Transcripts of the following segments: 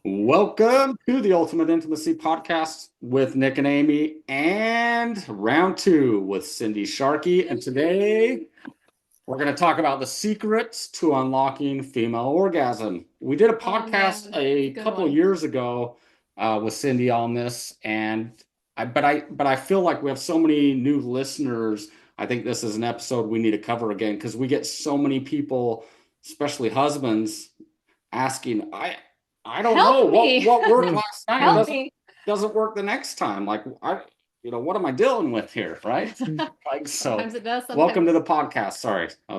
Welcome to the Ultimate Intimacy Podcast with Nick and Amy, and round two with Cindy Scharkey. And today we're going to talk about the secrets to unlocking female orgasm. We did a podcast a couple of years ago with Cindy on this, and but I feel like we have so many new listeners. I think this is an episode we need to cover again because we get so many people, especially husbands, asking, I don't know Help me. what worked last night Help me. doesn't work the next time. Like what am I dealing with here, right? Like so. Sometimes it does. Welcome to Sometimes. the podcast. Sorry, I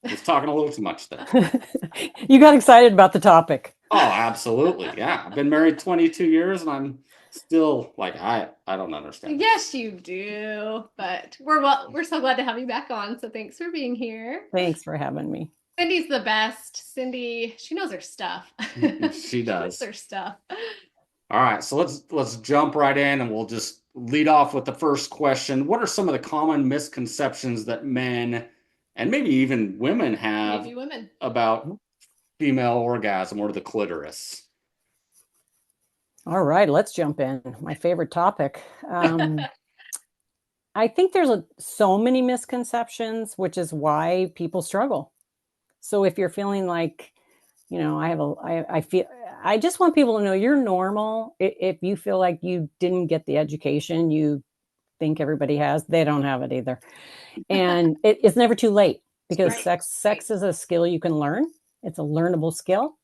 was talking a little too much there. You got excited about the topic. Oh, absolutely. Yeah, I've been married 22 years, and I'm still like I don't understand. Yes, you do. But we're so glad to have you back on. So thanks for being here. Thanks for having me. Cindy's the best. Cindy, she knows her stuff. She does. She knows her stuff. All right, so let's jump right in, and we'll just lead off with the first question. What are some of the common misconceptions that men and maybe even women have Maybe women. about female orgasm or the clitoris? All right, let's jump in. My favorite topic. I think there's so many misconceptions, which is why people struggle. So if you're feeling like, I just want people to know you're normal. If you feel like you didn't get the education you think everybody has, they don't have it either. And it's never too late because Right. sex is a skill you can learn. It's a learnable skill.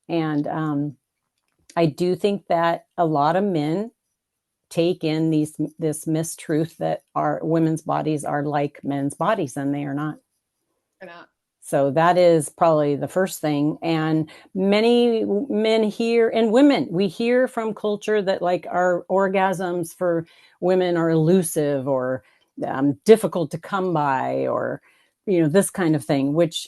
And I do think that a lot of men take in this mistruth that our women's bodies are like men's bodies, and they are not. They're not. So that is probably the first thing. And many men hear, and women, we hear from culture that like our orgasms for women are elusive or difficult to come by, or this kind of thing, which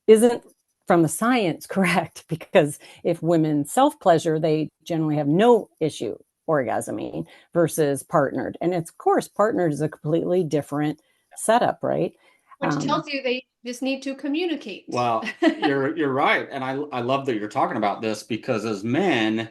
isn't from the science correct, because if women self-pleasure, they generally have no issue orgasming versus partnered. And it's, of course, partnered is a completely different setup, right? Which tells you they just need to communicate. Well, you're right, and I love that you're talking about this because as men,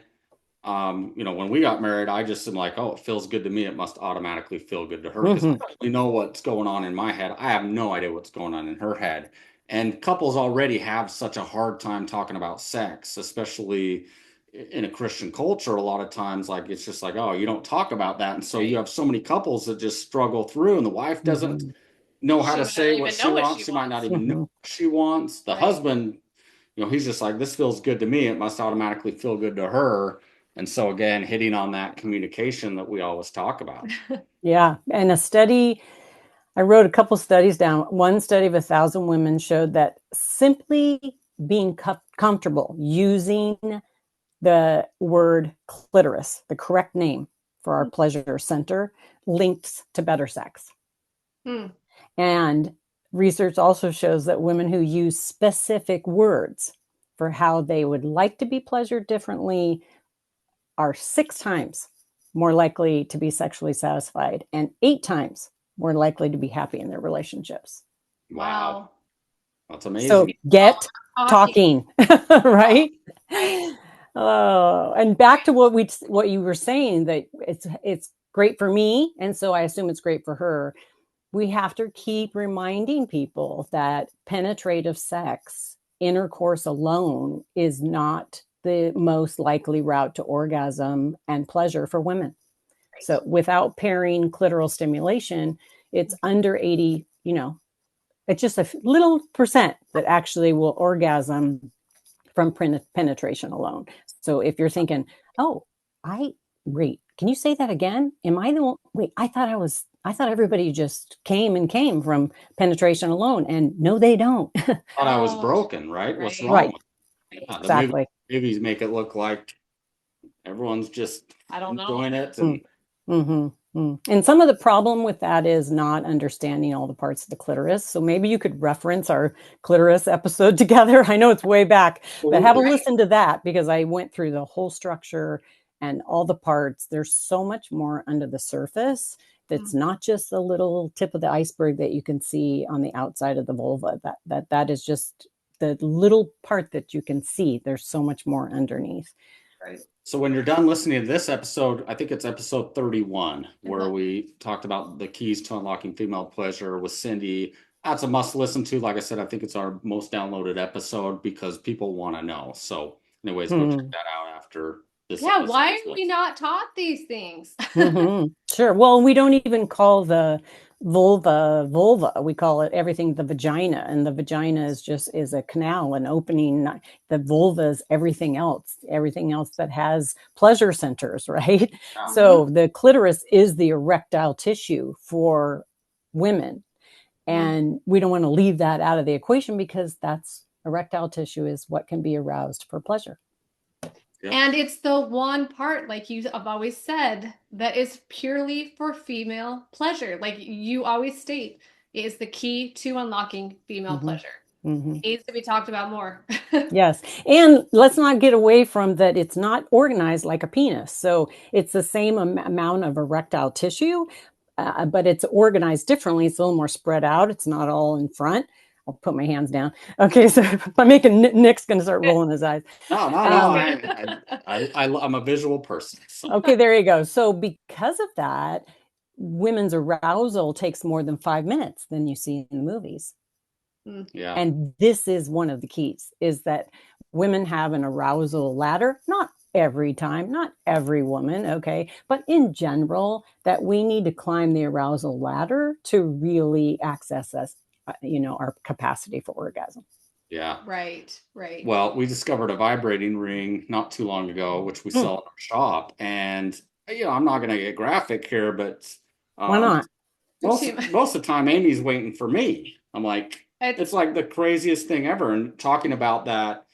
when we got married, I just am like, oh, it feels good to me. It must automatically feel good to her because I don't really know what's going on in my head. I have no idea what's going on in her head. And couples already have such a hard time talking about sex, especially in a Christian culture. A lot of times, like it's just like, oh, you don't talk about that, and so you have so many couples that just struggle through, and the wife doesn't know how to say what she wants. She might not even know what she wants. The husband, he's just like, this feels good to me. It must automatically feel good to her. And so again, hitting on that communication that we always talk about. Yeah. And I wrote a couple studies down. One study of 1,000 women showed that simply being comfortable using the word clitoris, the correct name for our pleasure center, links to better sex. And research also shows that women who use specific words for how they would like to be pleasured differently are 6 times more likely to be sexually satisfied and 8 times more likely to be happy in their relationships. Wow. That's amazing. So get talking, right? And back to what you were saying, that it's great for me, and so I assume it's great for her. We have to keep reminding people that penetrative sex, intercourse alone, is not the most likely route to orgasm and pleasure for women. Right. So without pairing clitoral stimulation, it's under 80, it's just a little percent that actually will orgasm from penetration alone. So if you're thinking, wait, can you say that again? Am I the one? Wait, I thought everybody just came from penetration alone. And no, they don't. Thought I was broken, right? What's wrong? Right. Yeah, Exactly. The movies make it look like everyone's just enjoying it. And some of the problem with that is not understanding all the parts of the clitoris. So maybe you could reference our clitoris episode together. I know it's way back, but have a listen to that, because I went through the whole structure and all the parts. There's so much more under the surface that's not just the little tip of the iceberg that you can see on the outside of the vulva. That is just the little part that you can see. There's so much more underneath. Right. So when you're done listening to this episode, I think it's episode 31, where Uh-huh. we talked about the keys to unlocking female pleasure with Cindy. That's a must listen to. Like I said, I think it's our most downloaded episode because people want to know. So, anyways, go check that out after this Yeah, why episode. are we not taught these things? Sure. Well, we don't even call the vulva. We call it everything the vagina, and the vagina is a canal, an opening. The vulva is everything else that has pleasure centers, right? Yeah. So the clitoris is the erectile tissue for women, and we don't want to leave that out of the equation because that's erectile tissue is what can be aroused for pleasure. Yep. And it's the one part, like you have always said, that is purely for female pleasure. Like you always state, it is the key to unlocking female pleasure. It needs to be talked about more. Yes. And let's not get away from that. It's not organized like a penis. So it's the same amount of erectile tissue, but it's organized differently. It's a little more spread out. It's not all in front. I'll put my hands down. Okay. So if I'm making Nick's going to start rolling his eyes. No. I'm a visual person. So. Okay. There you go. So because of that, women's arousal takes more than 5 minutes than you see in the movies. Yeah. And this is one of the keys, is that women have an arousal ladder, not every time, not every woman, okay, but in general, that we need to climb the arousal ladder to really access us, our capacity for orgasm. Yeah. Right. Well, we discovered a vibrating ring not too long ago, which we sell in our shop. And, I'm not going to get graphic here, but Why not? most of the time, Amy's waiting for me. I'm like, it's like the craziest thing ever. And talking about that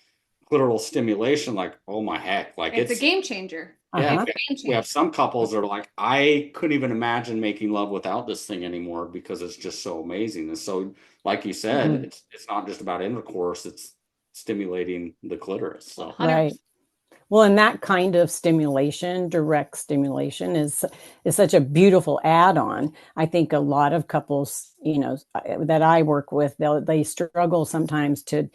clitoral stimulation, like, oh my heck, like it's a game changer. Yeah, we have some couples that are like, I couldn't even imagine making love without this thing anymore because it's just so amazing. And so, like you said, it's not just about intercourse; it's stimulating the clitoris. So right. Well, and that kind of stimulation, direct stimulation, is such a beautiful add-on. I think a lot of couples, that I work with, they struggle sometimes to.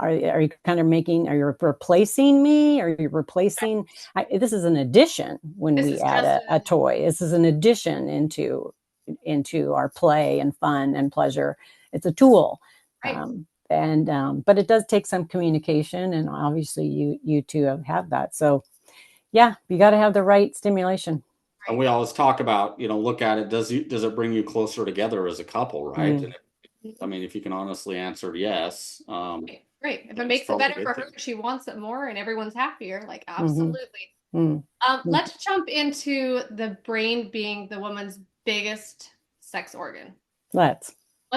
Are you kind of are you replacing me? Are you replacing? This is an addition when we add a toy. This is an addition into our play and fun and pleasure. It's a tool. Right. But it does take some communication, and obviously you two have that. So yeah, you got to have the right stimulation. And we always talk about, look at it. Does it bring you closer together as a couple, right? And if you can honestly answer yes. Right. If it makes it better for her, she wants it more, and everyone's happier. Like absolutely. Let's jump into the brain being the woman's biggest sex organ. Let's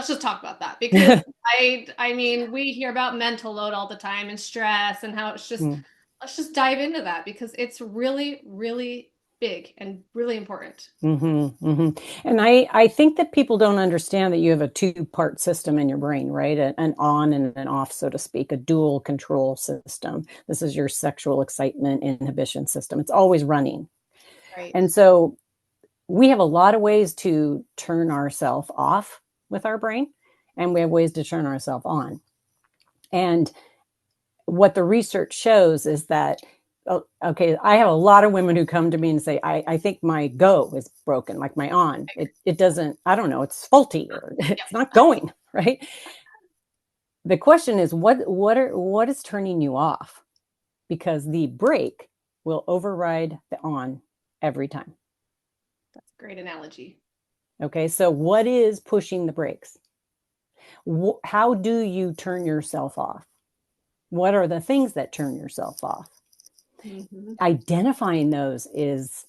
just talk about that, because we hear about mental load all the time and stress and how it's just, let's just dive into that, because it's really, really big and really important. And I think that people don't understand that you have a two-part system in your brain, right? An on and an off, so to speak, a dual control system. This is your sexual excitement inhibition system. It's always running. Right. And so we have a lot of ways to turn ourselves off with our brain, and we have ways to turn ourselves on. And what the research shows is that, okay, I have a lot of women who come to me and say, I think my go is broken, like my on. It doesn't, I don't know, it's faulty, or it's not going, right? The question is, what is turning you off? Because the break will override the on every time. That's a great analogy. Okay, so what is pushing the brakes? How do you turn yourself off? What are the things that turn yourself off? Identifying those is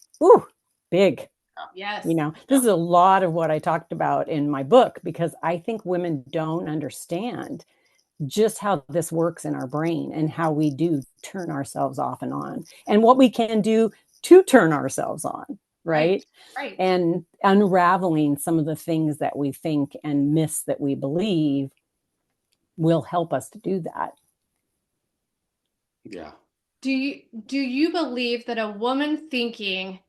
big. Yes. This is a lot of what I talked about in my book, because I think women don't understand just how this works in our brain and how we do turn ourselves off and on, and what we can do to turn ourselves on. Right. And unraveling some of the things that we think and myths that we believe will help us to do that. Yeah. Do you believe that a woman thinking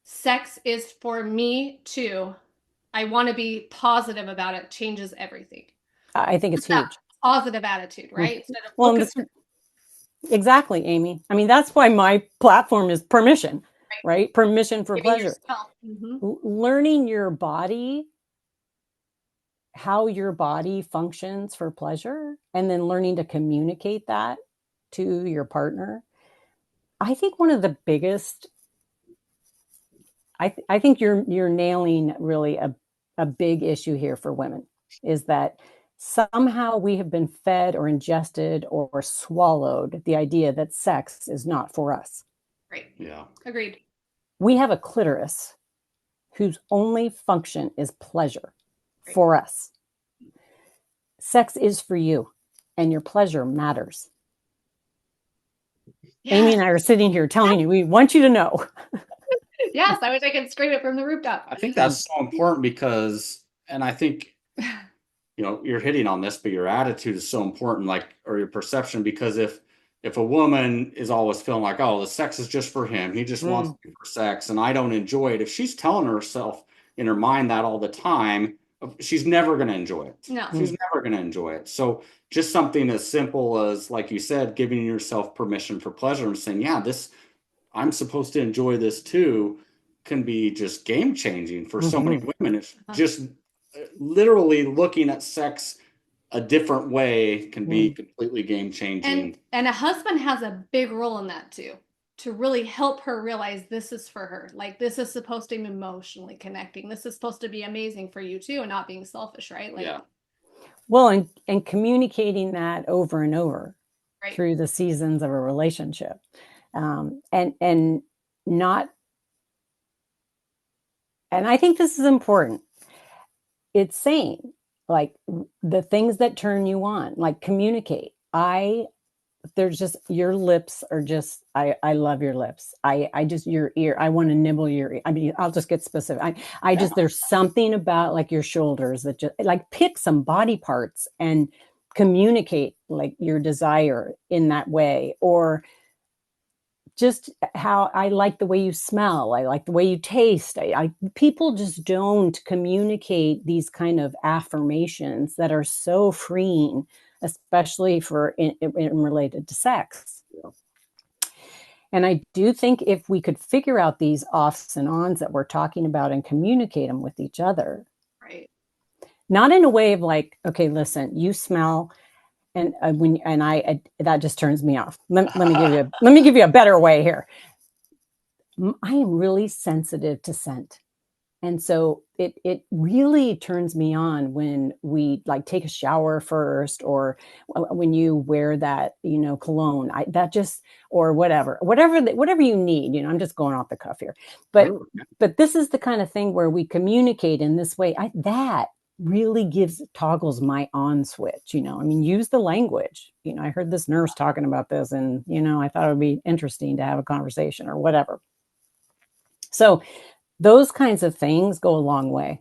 sex is for me too, I want to be positive about it, changes everything? I think it's huge. Positive attitude, right? Instead of Exactly, Amy. I mean, that's why my platform is permission, right? Permission for pleasure. Learning your body, how your body functions for pleasure, and then learning to communicate that to your partner. I think one of the biggest, I think you're nailing really a big issue here for women, is that somehow we have been fed or ingested or swallowed the idea that sex is not for us. Right. Yeah. Agreed. We have a clitoris whose only function is pleasure for us. Sex is for you, and your pleasure matters. Yes. Amy and I are sitting here telling you, we want you to know. Yes, I wish I could scream it from the rooftop. I think that's so important because, and I think, you're hitting on this, but your attitude is so important, like, or your perception, because if a woman is always feeling like, oh, the sex is just for him, he just wants me for sex, and I don't enjoy it, if she's telling herself in her mind that all the time, she's never going to enjoy it. No. She's never going to enjoy it. So just something as simple as, like you said, giving yourself permission for pleasure and saying, yeah, I'm supposed to enjoy this too, can be just game changing for so many women. It's just literally looking at sex a different way can be completely game changing. And a husband has a big role in that too, to really help her realize this is for her. Like, this is supposed to be emotionally connecting. This is supposed to be amazing for you too, and not being selfish, right? Like, yeah. Well, and communicating that over and over through the seasons of a relationship, and not. And I think this is important. It's saying, like, the things that turn you on, like, communicate. There's just, your lips are just, I love your lips. I just, your ear, I want to nibble your ear. I mean, I'll just get specific. I just, there's something about, like, your shoulders that just, like, pick some body parts and communicate, like, your desire in that way. Or just how I like the way you smell. I like the way you taste. People just don't communicate these kind of affirmations that are so freeing, especially for in related to sex. And I do think if we could figure out these offs and ons that we're talking about and communicate them with each other, right? Not in a way of like, okay, listen, you smell. And that just turns me off. Let me give you a better way here. I am really sensitive to scent. And so it really turns me on when we, like, take a shower first, or when you wear that, cologne, or whatever you need, I'm just going off the cuff here. But this is the kind of thing where we communicate in this way. That really toggles my on switch, I mean, use the language. I heard this nurse talking about this, and, I thought it would be interesting to have a conversation or whatever. So those kinds of things go a long way.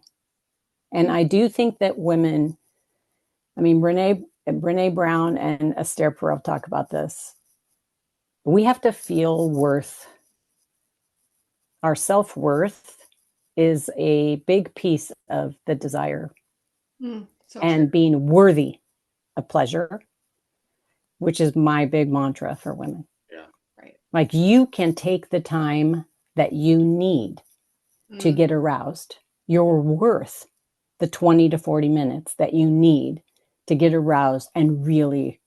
And I do think that women, I mean, Brene Brown and Esther Perel talk about this. We have to feel worth. Our self-worth is a big piece of the desire. And being worthy of pleasure, which is my big mantra for women. Yeah. Right. Like, you can take the time that you need to get aroused. You're worth the 20 to 40 minutes that you need to get aroused and really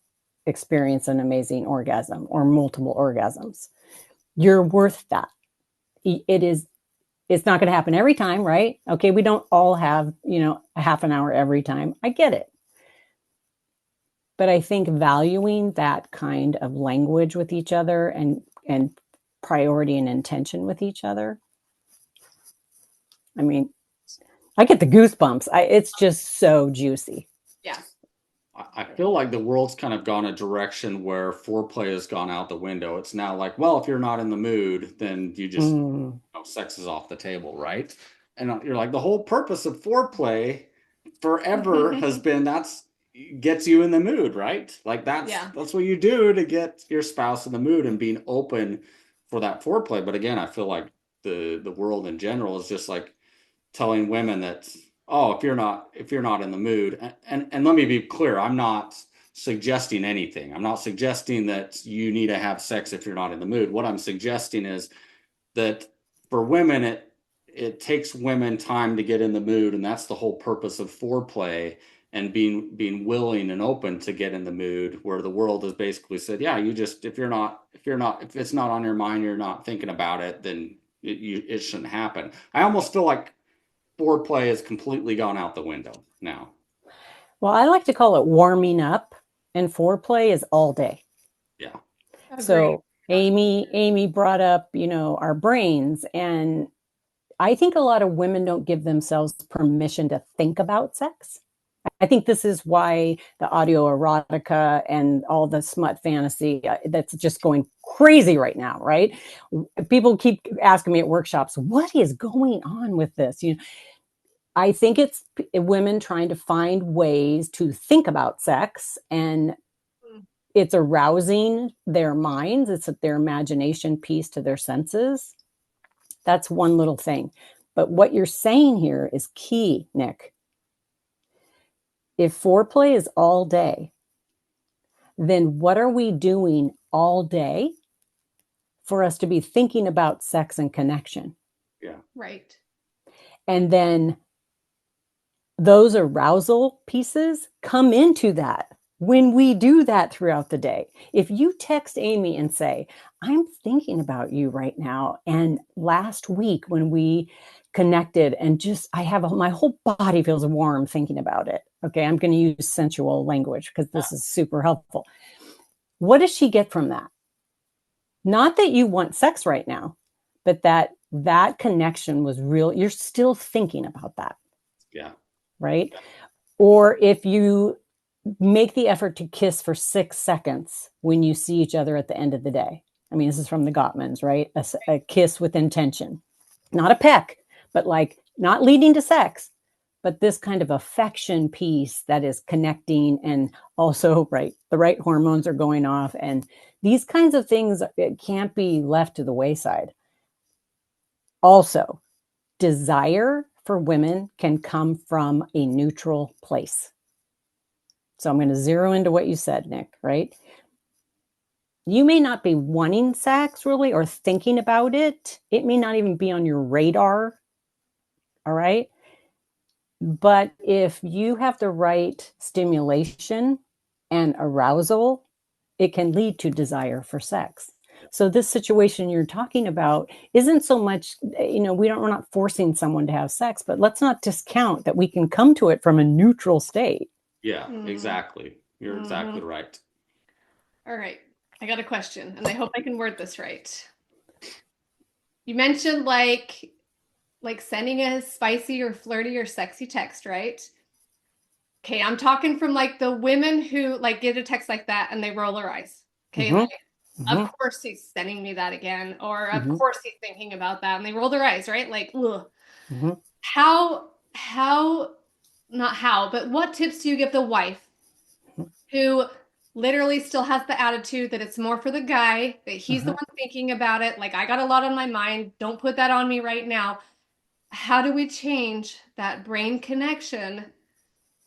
experience an amazing orgasm or multiple orgasms. You're worth that. It's not going to happen every time, right? Okay, we don't all have, a half an hour every time. I get it. But I think valuing that kind of language with each other, and priority and intention with each other. I mean, I get the goosebumps. It's just so juicy. Yeah. I feel like the world's kind of gone a direction where foreplay has gone out the window. It's now like, well, if you're not in the mood, then you just, sex is off the table, right? And you're like, the whole purpose of foreplay forever has been gets you in the mood, right? Like, that's what you do to get your spouse in the mood, and being open for that foreplay. But again, I feel like the world in general is just like telling women that, oh, if you're not in the mood, and let me be clear, I'm not suggesting anything. I'm not suggesting that you need to have sex if you're not in the mood. What I'm suggesting is that for women, it takes women time to get in the mood, and that's the whole purpose of foreplay and being willing and open to get in the mood, where the world has basically said, yeah, you just, if it's not on your mind, you're not thinking about it, then it shouldn't happen. I almost feel like foreplay has completely gone out the window now. Well, I like to call it warming up, and foreplay is all day. Yeah. So Amy brought up, our brains, and I think a lot of women don't give themselves permission to think about sex. I think this is why the audio erotica and all the smut fantasy that's just going crazy right now, right? People keep asking me at workshops, what is going on with this? I think it's women trying to find ways to think about sex, and it's arousing their minds. It's their imagination piece to their senses. That's one little thing. But what you're saying here is key, Nick. If foreplay is all day, then what are we doing all day for us to be thinking about sex and connection? Yeah. Right. And then those arousal pieces come into that when we do that throughout the day. If you text Amy and say, I'm thinking about you right now, and last week when we connected and my whole body feels warm thinking about it. Okay, I'm going to use sensual language because this is super helpful. What does she get from that? Not that you want sex right now, but that connection was real. You're still thinking about that. Yeah. Right? Or if you make the effort to kiss for 6 seconds when you see each other at the end of the day. I mean, this is from the Gottmans, right? A kiss with intention, not a peck, but like not leading to sex, but this kind of affection piece that is connecting, and also, right, the right hormones are going off, and these kinds of things, it can't be left to the wayside. Also, desire for women can come from a neutral place. So I'm going to zero into what you said, Nick, right? You may not be wanting sex really or thinking about it. It may not even be on your radar. All right. But if you have the right stimulation and arousal, it can lead to desire for sex. So this situation you're talking about isn't so much, we're not forcing someone to have sex, but let's not discount that we can come to it from a neutral state. Yeah, exactly. You're exactly right. All right. I got a question, and I hope I can word this right. You mentioned like sending a spicy or flirty or sexy text, right? Okay, I'm talking from like the women who like get a text like that and they roll their eyes. Okay, of course he's sending me that again, or of course he's thinking about that, and they roll their eyes, right? Like, ugh. But what tips do you give the wife who literally still has the attitude that it's more for the guy, that he's the one thinking about it? Like, I got a lot on my mind. Don't put that on me right now. How do we change that brain connection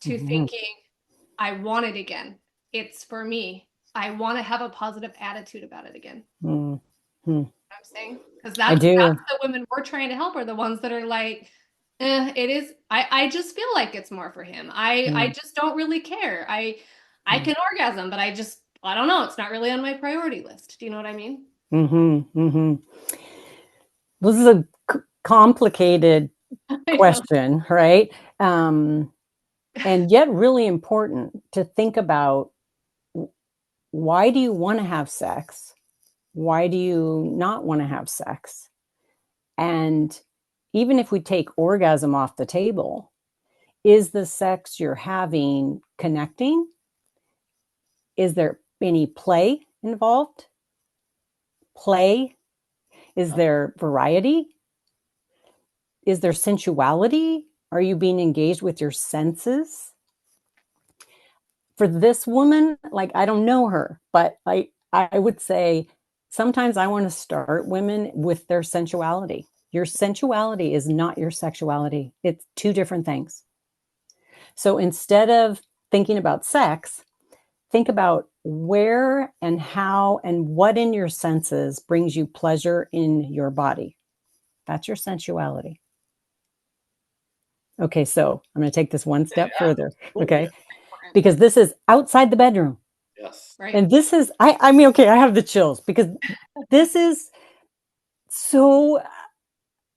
to thinking, I want it again? It's for me. I want to have a positive attitude about it again. You know what I'm saying? Because that's the women we're trying to help are the ones that are like, it is. I just feel like it's more for him. I just don't really care. I can orgasm, but I don't know. It's not really on my priority list. Do you know what I mean? This is a complicated question, right? And yet really important to think about. Why do you want to have sex? Why do you not want to have sex? And even if we take orgasm off the table, is the sex you're having connecting? Is there any play involved? Play? Is there variety? Is there sensuality? Are you being engaged with your senses? For this woman, like, I don't know her, but I would say sometimes I want to start women with their sensuality. Your sensuality is not your sexuality. It's two different things. So instead of thinking about sex, think about where and how and what in your senses brings you pleasure in your body. That's your sensuality. Okay, so I'm going to take this one step further. Okay, because this is outside the bedroom. Yes. Right. And this is, I mean, okay, I have the chills because this is so,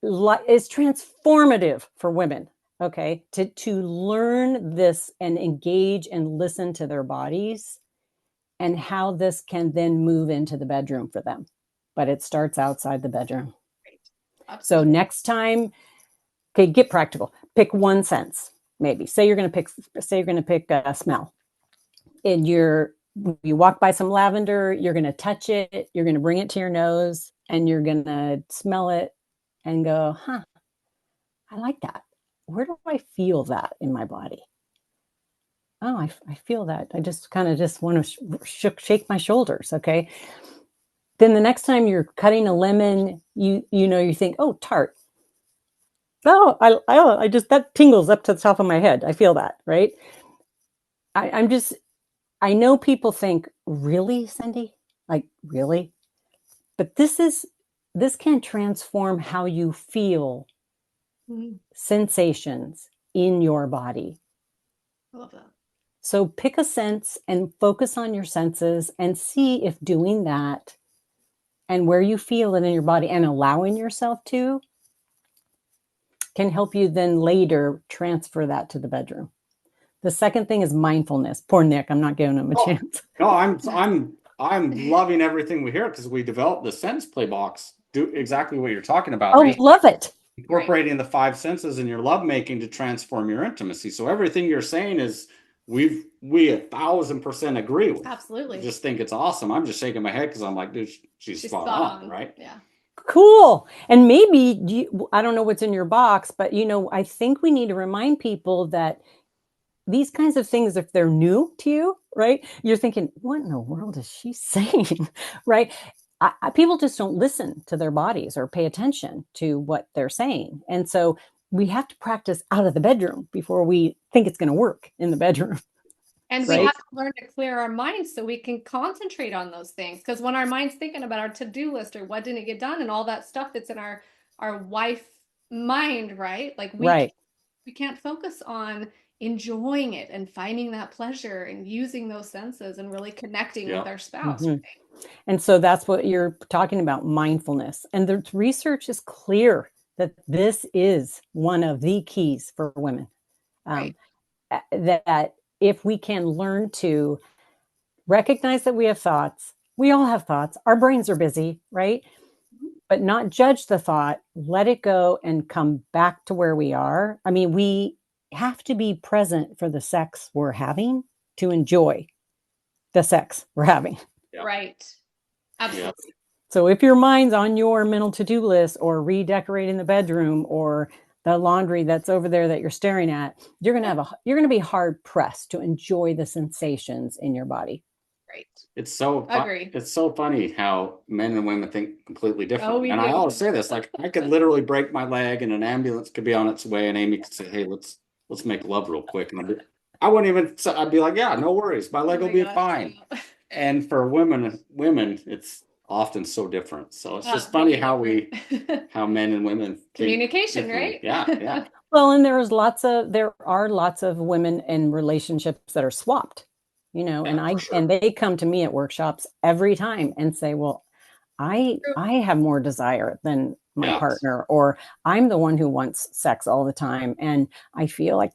it's transformative for women. Okay, to learn this and engage and listen to their bodies and how this can then move into the bedroom for them. But it starts outside the bedroom. Right. So next time, okay, get practical. Pick one sense, maybe. Say you're going to pick a smell. And you walk by some lavender, you're going to touch it, you're going to bring it to your nose, and you're going to smell it and go, huh, I like that. Where do I feel that in my body? Oh, I feel that. I just kind of just want to shake my shoulders. Okay. Then the next time you're cutting a lemon, you think, oh, tart. Oh, I just, that tingles up to the top of my head. I feel that, right? I know people think, really, Cindy? Like, really? But this can transform how you feel sensations in your body. I love that. So pick a sense and focus on your senses and see if doing that and where you feel it in your body and allowing yourself to can help you then later transfer that to the bedroom. The second thing is mindfulness. Poor Nick, I'm not giving him a chance. No, I'm loving everything we hear because we developed the sense play box. Do exactly what you're talking about. Oh, love it. Incorporating the five senses in your lovemaking to transform your intimacy. So everything you're saying is we 1,000% agree with. Absolutely. I just think it's awesome. I'm just shaking my head because I'm like, dude, she's spot on, right? Yeah. Cool. And maybe I don't know what's in your box, but I think we need to remind people that these kinds of things, if they're new to you, right? You're thinking, what in the world is she saying? Right? People just don't listen to their bodies or pay attention to what they're saying. And so we have to practice out of the bedroom before we think it's going to work in the bedroom. And we have to learn to clear our minds so we can concentrate on those things. Because when our mind's thinking about our to-do list or what didn't get done and all that stuff that's in our wife mind, right? Like we can't focus on enjoying it and finding that pleasure and using those senses and really connecting with our spouse. Mm-hmm. Right? And so that's what you're talking about, mindfulness. And the research is clear that this is one of the keys for women. That if we can learn to recognize that we have thoughts, we all have thoughts, our brains are busy, right? But not judge the thought, let it go and come back to where we are. I mean, we have to be present for the sex we're having to enjoy the sex we're having. Yeah. Right. Absolutely. Yeah. So if your mind's on your mental to-do list or redecorating the bedroom or the laundry that's over there that you're staring at, you're going to be hard pressed to enjoy the sensations in your body. Right. It's so funny how men and women think completely different. Oh, and I always say this, like I could literally break my leg and an ambulance could be on its way and Amy could say, hey, let's make love real quick. And I wouldn't even, I'd be like, yeah, no worries. My leg will be fine. And for women, it's often so different. So it's just funny how men and women communication, right? Yeah. Well, and there are lots of women in relationships that are swapped, and they come to me at workshops every time and say, well, I have more desire than my partner, or I'm the one who wants sex all the time. And I feel like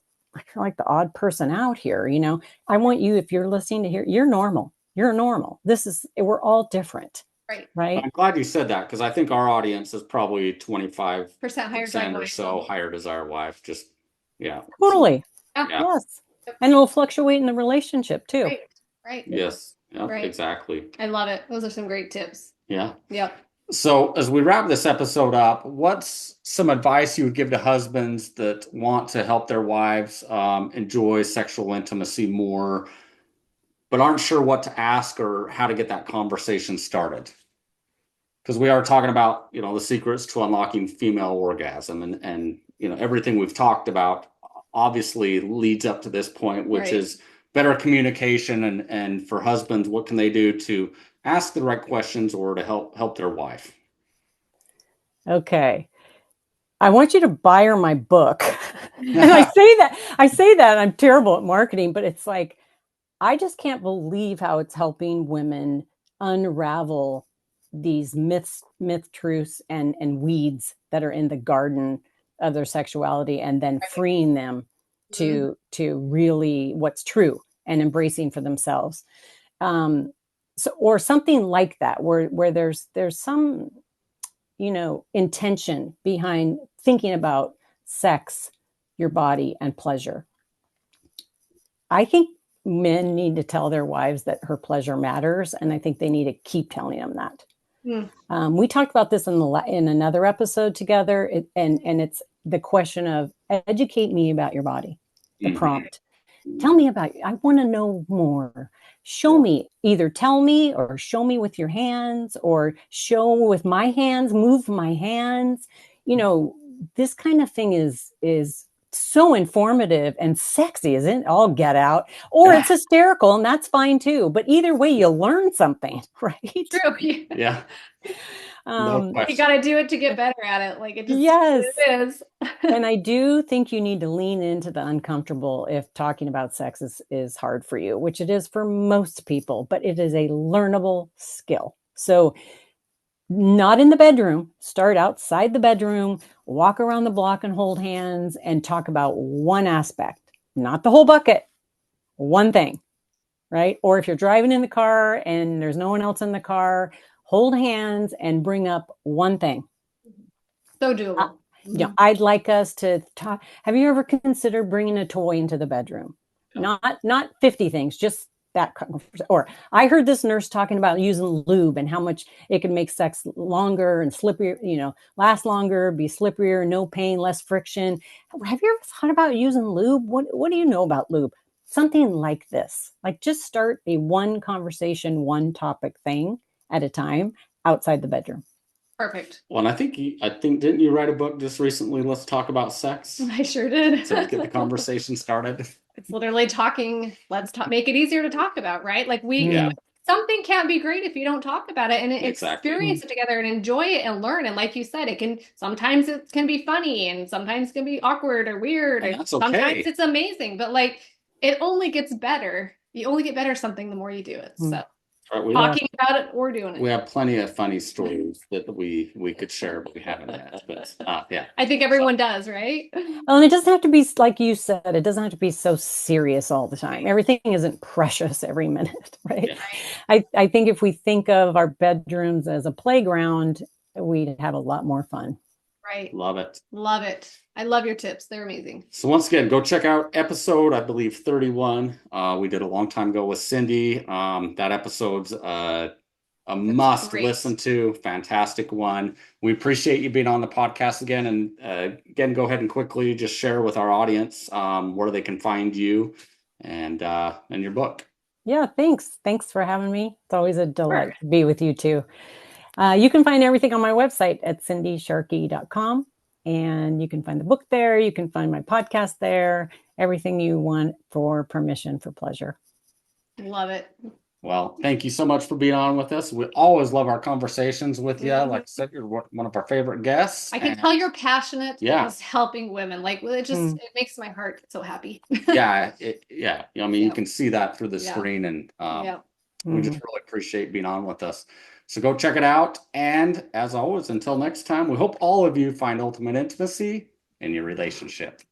the odd person out here, I want you, if you're listening to here, you're normal. You're normal. We're all different. Right. I'm glad you said that because I think our audience is probably 25% higher or so higher desire wife. Just totally. Yes. And it'll fluctuate in the relationship too. Right. Yes. Yep, exactly. I love it. Those are some great tips. Yeah. Yep. So as we wrap this episode up, what's some advice you would give to husbands that want to help their wives enjoy sexual intimacy more, but aren't sure what to ask or how to get that conversation started? Because we are talking about, the secrets to unlocking female orgasm and everything we've talked about obviously leads up to this point, which is better communication, and for husbands, what can they do to ask the right questions or to help their wife? Okay. I want you to buy her my book. And I say that, and I'm terrible at marketing, but it's like, I just can't believe how it's helping women unravel these myth truths and weeds that are in the garden of their sexuality, and then freeing them to really what's true and embracing for themselves. So, or something like that, where there's some, intention behind thinking about sex, your body, and pleasure. I think men need to tell their wives that her pleasure matters, and I think they need to keep telling them that. We talked about this in another episode together, and it's the question of educate me about your body. The prompt. Tell me about you. I want to know more. Show me, either tell me or show me with your hands, or show with my hands, move my hands. This kind of thing is so informative and sexy, isn't it? All get out, or it's hysterical, and that's fine too. But either way, you learn something, right? True. Yeah. You got to do it to get better at it. Like it is. And I do think you need to lean into the uncomfortable if talking about sex is hard for you, which it is for most people, but it is a learnable skill. So not in the bedroom, start outside the bedroom, walk around the block and hold hands and talk about one aspect, not the whole bucket, one thing, right? Or if you're driving in the car and there's no one else in the car, hold hands and bring up one thing. So doable. I'd like us to talk. Have you ever considered bringing a toy into the bedroom? Not 50 things, just that. Or I heard this nurse talking about using lube and how much it can make sex longer and slipperier, last longer, be slipperier, no pain, less friction. Have you ever thought about using lube? What do you know about lube? Something like this. Like, just start a one conversation, one topic thing at a time outside the bedroom. Perfect. Well, and I think didn't you write a book just recently? Let's talk about sex. I sure did. So let's get the conversation started. It's literally talking. Let's make it easier to talk about, right? Like something can't be great if you don't talk about it and experience it together and enjoy it and learn. And like you said, sometimes it can be funny and sometimes it can be awkward or weird. And that's okay. Sometimes it's amazing, but like it only gets better. You only get better at something the more you do it. So. Right, talking about it or doing it. We have plenty of funny stories that we could share, but we haven't yet. But I think everyone does, right? Well, and it doesn't have to be, like you said, it doesn't have to be so serious all the time. Everything isn't precious every minute, right? Yeah. I think if we think of our bedrooms as a playground, we'd have a lot more fun. Right. Love it. Love it. I love your tips. They're amazing. So once again, go check out episode, I believe, 31. We did a long time ago with Cindy. That episode's a must listen to. Fantastic one. We appreciate you being on the podcast again. And again, go ahead and quickly just share with our audience where they can find you and your book. Yeah, thanks. Thanks for having me. It's always a delight to be with you too. You can find everything on my website at cindysharkey.com. And you can find the book there. You can find my podcast there. Everything you want for permission for pleasure. Love it. Well, thank you so much for being on with us. We always love our conversations with you. Like I said, you're one of our favorite guests. I can tell you're passionate about helping women. Like it makes my heart so happy. I mean, you can see that through the screen, and we just really appreciate being on with us. So go check it out. And as always, until next time, we hope all of you find ultimate intimacy in your relationship.